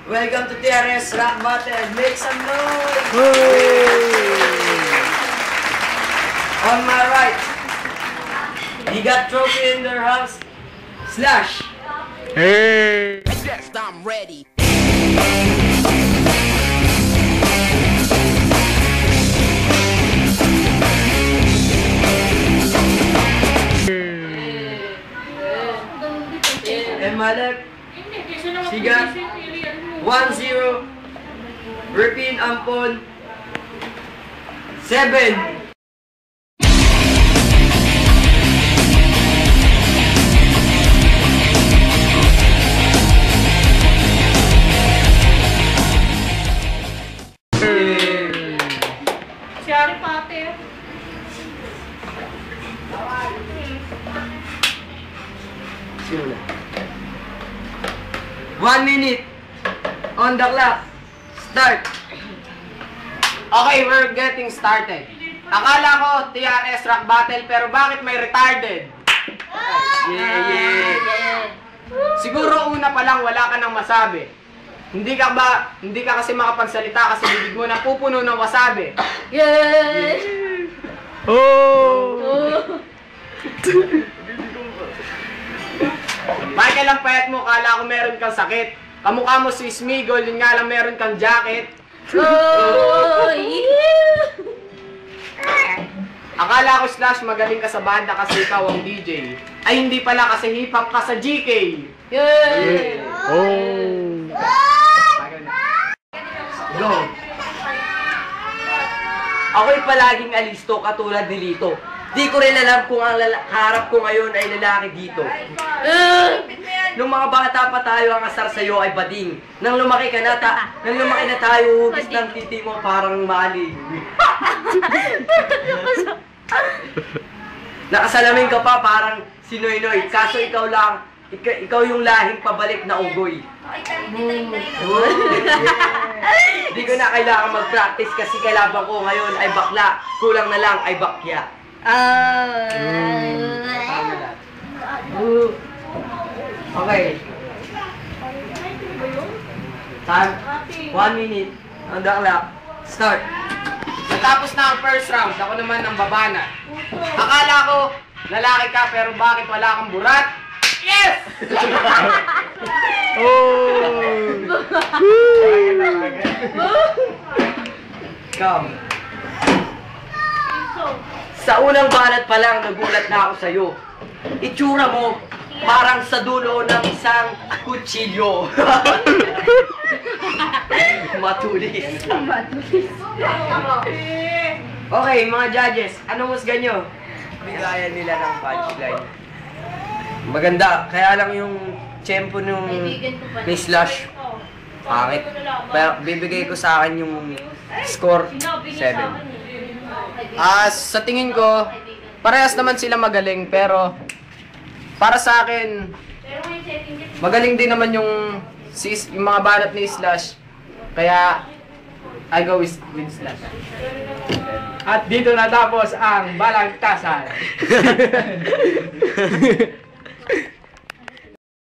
Welcome to TRS Rap Battle. Make some noise! On my right, he got trophy in their house. Slash. Hey! Yes, I'm ready. And my left, she got 1-0. Ripin Ampon 7. Si Ari Pate. Sino? 1 minute on the clock. Start. Okay, we're getting started. Akala ko TRS Rap Battle, pero bakit may retarded? Yeah. Siguro una pa lang wala ka nang masabi. Hindi ka kasi makapagsalita kasi bibig mo na pupuno ng wasabi. Yay! Oh! Michael, ang payat mo, kala ko meron kang sakit. Kamukha mo si Smigol, yun nga lang meron kang jacket. Oh, yeah! Akala ko Slash magaling ka sa banda kasi ikaw ang DJ. Ay hindi pala kasi hip hop ka sa GK. Yay! Oh! Go. Ako'y palaging alisto katulad ni Lito. Di ko rin alam kung ang harap ko ngayon ay lalaki dito. Nung mga bata pa tayo, ang asar sa'yo ay bading. Nang lumaki na tayo, hugis ng titi mo parang maling. Nakasalamin ka pa parang si Noy-Noy. Kaso ikaw yung lahing pabalik na ugoy. Di ko na kailangan mag-practice kasi kalaban ko ngayon ay bakla. Kulang na lang ay bakya. Okay. Time. 1 minute. On the clock. Start. Natapos na ang first round, ako naman ang babana. Akala ko lalaki ka pero bakit wala kang burat? Yes! Come. Sa unang banat pa lang, nagulat na ako sa'yo. Itsura mo, parang sa dulo ng isang kutsilyo. Matulis. Okay, mga judges, anong husga nyo? Bigayan nila ng punchline. Maganda, kaya lang yung tempo nung ni Slash. Pangit. Kaya bibigay ko sa akin yung score 7. Sa tingin ko, parehas naman sila magaling pero para sa akin, magaling din naman yung mga banat ni Slash. Kaya I go with Slash. At dito natapos ang balagtasan.